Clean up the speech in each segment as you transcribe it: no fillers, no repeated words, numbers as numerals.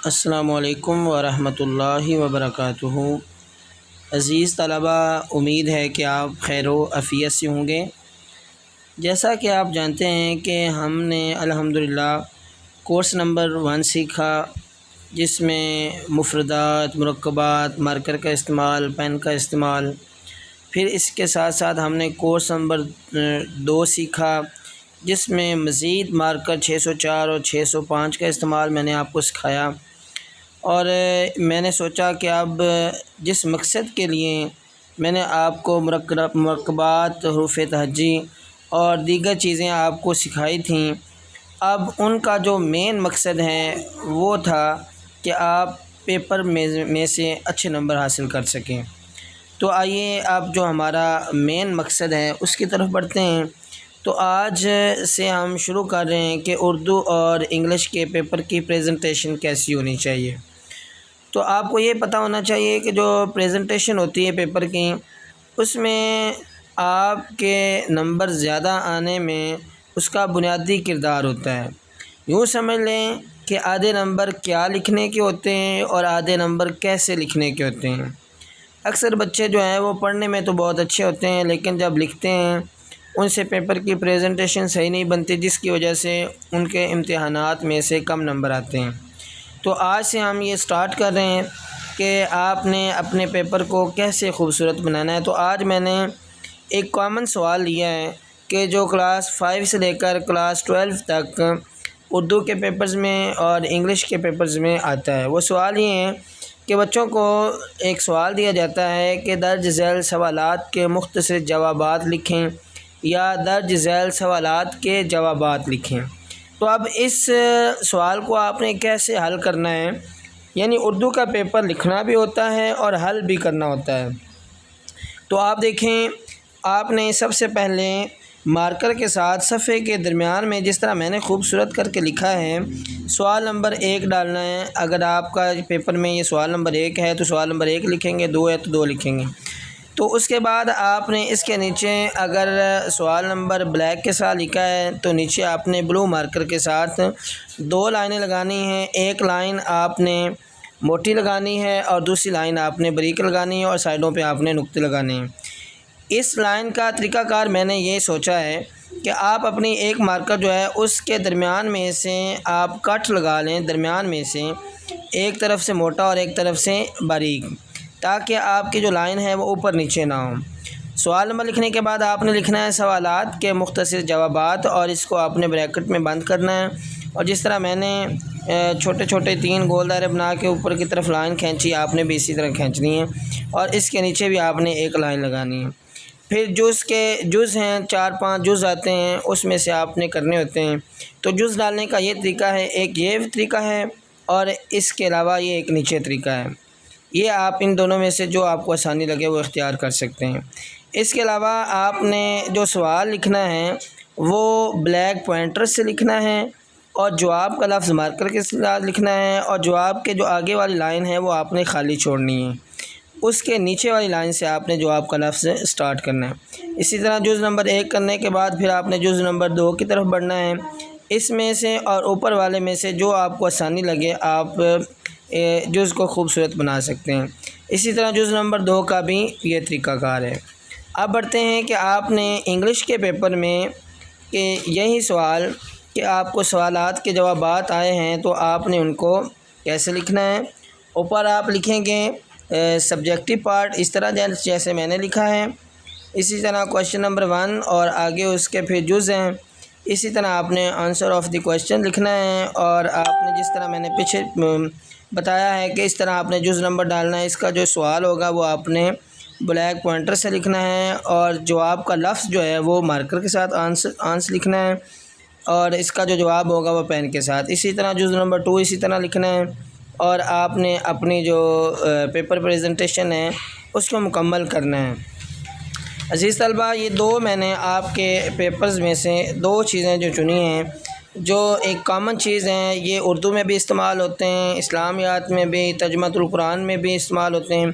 السلام علیکم ورحمۃ اللہ وبرکاتہ۔ عزیز طلبہ، امید ہے کہ آپ خیر و عافیت سے ہوں گے۔ جیسا کہ آپ جانتے ہیں کہ ہم نے الحمدللہ کورس نمبر 1 سیکھا، جس میں مفردات، مرکبات، مارکر کا استعمال، پین کا استعمال۔ پھر اس کے ساتھ ساتھ ہم نے کورس نمبر 2 سیکھا، جس میں مزید مارکر 604 اور 605 کا استعمال میں نے آپ کو سکھایا۔ اور میں نے سوچا کہ اب جس مقصد کے لیے میں نے آپ کو مرکبات، حروف تہجی اور دیگر چیزیں آپ کو سکھائی تھیں، اب ان کا جو مین مقصد ہے وہ تھا کہ آپ پیپر میں سے اچھے نمبر حاصل کر سکیں۔ تو آئیے اب جو ہمارا مین مقصد ہے اس کی طرف بڑھتے ہیں۔ تو آج سے ہم شروع کر رہے ہیں کہ اردو اور انگلش کے پیپر کی پریزنٹیشن کیسی ہونی چاہیے۔ تو آپ کو یہ پتہ ہونا چاہیے کہ جو پریزنٹیشن ہوتی ہے پیپر کی، اس میں آپ کے نمبر زیادہ آنے میں اس کا بنیادی کردار ہوتا ہے۔ یوں سمجھ لیں کہ آدھے نمبر کیا لکھنے کے ہوتے ہیں اور آدھے نمبر کیسے لکھنے کے ہوتے ہیں۔ اکثر بچے جو ہیں وہ پڑھنے میں تو بہت اچھے ہوتے ہیں، لیکن جب لکھتے ہیں ان سے پیپر کی پریزنٹیشن صحیح نہیں بنتی، جس کی وجہ سے ان کے امتحانات میں سے کم نمبر آتے ہیں۔ تو آج سے ہم یہ سٹارٹ کر رہے ہیں کہ آپ نے اپنے پیپر کو کیسے خوبصورت بنانا ہے۔ تو آج میں نے ایک کامن سوال لیا ہے کہ جو کلاس 5 سے لے کر کلاس 12 تک اردو کے پیپرز میں اور انگلش کے پیپرز میں آتا ہے۔ وہ سوال یہ ہے کہ بچوں کو ایک سوال دیا جاتا ہے کہ درج ذیل سوالات کے مختصر جوابات لکھیں یا درج ذیل سوالات کے جوابات لکھیں۔ تو اب اس سوال کو آپ نے کیسے حل کرنا ہے، یعنی اردو کا پیپر لکھنا بھی ہوتا ہے اور حل بھی کرنا ہوتا ہے۔ تو آپ دیکھیں، آپ نے سب سے پہلے مارکر کے ساتھ صفحے کے درمیان میں جس طرح میں نے خوبصورت کر کے لکھا ہے، سوال نمبر 1 ڈالنا ہے۔ اگر آپ کا پیپر میں یہ سوال نمبر 1 ہے تو سوال نمبر 1 لکھیں گے، 2 ہے تو 2 لکھیں گے۔ تو اس کے بعد آپ نے اس کے نیچے اگر سوال نمبر بلیک کے ساتھ لکھا ہے تو نیچے آپ نے بلو مارکر کے ساتھ 2 لائنیں لگانی ہیں۔ ایک لائن آپ نے موٹی لگانی ہے اور دوسری لائن آپ نے باریک لگانی ہے، اور سائڈوں پہ آپ نے نقطے لگانے ہیں۔ اس لائن کا طریقہ کار میں نے یہ سوچا ہے کہ آپ اپنی ایک مارکر جو ہے اس کے درمیان میں سے آپ کٹ لگا لیں، درمیان میں سے ایک طرف سے موٹا اور ایک طرف سے باریک، تاکہ آپ کی جو لائن ہے وہ اوپر نیچے نہ ہو۔ سوال نمبر لکھنے کے بعد آپ نے لکھنا ہے سوالات کے مختصر جوابات، اور اس کو آپ نے بریکٹ میں بند کرنا ہے۔ اور جس طرح میں نے چھوٹے چھوٹے 3 گول دائرے بنا کے اوپر کی طرف لائن کھینچی، آپ نے بھی اسی طرح کھینچنی ہے، اور اس کے نیچے بھی آپ نے ایک لائن لگانی ہے۔ پھر جز ہیں 4-5 جز آتے ہیں، اس میں سے آپ نے کرنے ہوتے ہیں۔ تو جز ڈالنے کا یہ طریقہ ہے، ایک یہ طریقہ ہے اور اس کے علاوہ یہ ایک نیچے طریقہ ہے۔ یہ آپ ان دونوں میں سے جو آپ کو آسانی لگے وہ اختیار کر سکتے ہیں۔ اس کے علاوہ آپ نے جو سوال لکھنا ہے وہ بلیک پوائنٹر سے لکھنا ہے، اور جواب کا لفظ مارکر کے ساتھ لکھنا ہے، اور جواب کے جو آگے والی لائن ہے وہ آپ نے خالی چھوڑنی ہے۔ اس کے نیچے والی لائن سے آپ نے جواب کا لفظ سٹارٹ کرنا ہے۔ اسی طرح جز نمبر 1 کرنے کے بعد پھر آپ نے جز نمبر 2 کی طرف بڑھنا ہے۔ اس میں سے اور اوپر والے میں سے جو آپ کو آسانی لگے آپ جز کو خوبصورت بنا سکتے ہیں۔ اسی طرح جز نمبر 2 کا بھی یہ طریقہ کار ہے۔ اب بڑھتے ہیں کہ آپ نے انگلش کے پیپر میں کہ یہی سوال کہ آپ کو سوالات کے جوابات آئے ہیں تو آپ نے ان کو کیسے لکھنا ہے۔ اوپر آپ لکھیں گے سبجیکٹو پارٹ، اس طرح جیسے میں نے لکھا ہے۔ اسی طرح کویشچن نمبر 1 اور آگے اس کے پھر جز ہیں۔ اسی طرح آپ نے آنسر آف دی کویشچن لکھنا ہے، اور آپ نے جس طرح میں نے پیچھے بتایا ہے کہ اس طرح آپ نے جز نمبر ڈالنا ہے۔ اس کا جو سوال ہوگا وہ آپ نے بلیک پوائنٹر سے لکھنا ہے، اور جواب کا لفظ جو ہے وہ مارکر کے ساتھ آنسر لکھنا ہے، اور اس کا جو جواب ہوگا وہ پین کے ساتھ۔ اسی طرح جز نمبر 2 اسی طرح لکھنا ہے، اور آپ نے اپنی جو پیپر پریزنٹیشن ہے اس کو مکمل کرنا ہے۔ عزیز طلبہ، یہ 2 میں نے آپ کے پیپرز میں سے 2 چیزیں جو چنی ہیں، جو ایک کامن چیز ہیں، یہ اردو میں بھی استعمال ہوتے ہیں، اسلامیات میں بھی، ترجمۃ القرآن میں بھی استعمال ہوتے ہیں۔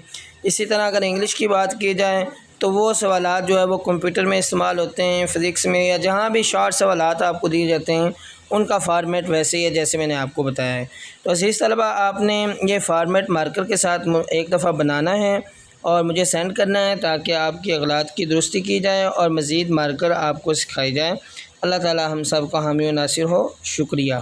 اسی طرح اگر انگلش کی بات کی جائے تو وہ سوالات جو ہے وہ کمپیوٹر میں استعمال ہوتے ہیں، فزکس میں، یا جہاں بھی شارٹ سوالات آپ کو دیے جاتے ہیں ان کا فارمیٹ ویسے ہی ہے جیسے میں نے آپ کو بتایا ہے۔ تو عزیز طلبہ، آپ نے یہ فارمیٹ مارکر کے ساتھ ایک دفعہ بنانا ہے اور مجھے سینڈ کرنا ہے تاکہ آپ کی اغلاط کی درستی کی جائے اور مزید مارکر آپ کو سکھائی جائے۔ اللہ تعالی ہم سب کا حامی و ناصر ہو۔ شکریہ۔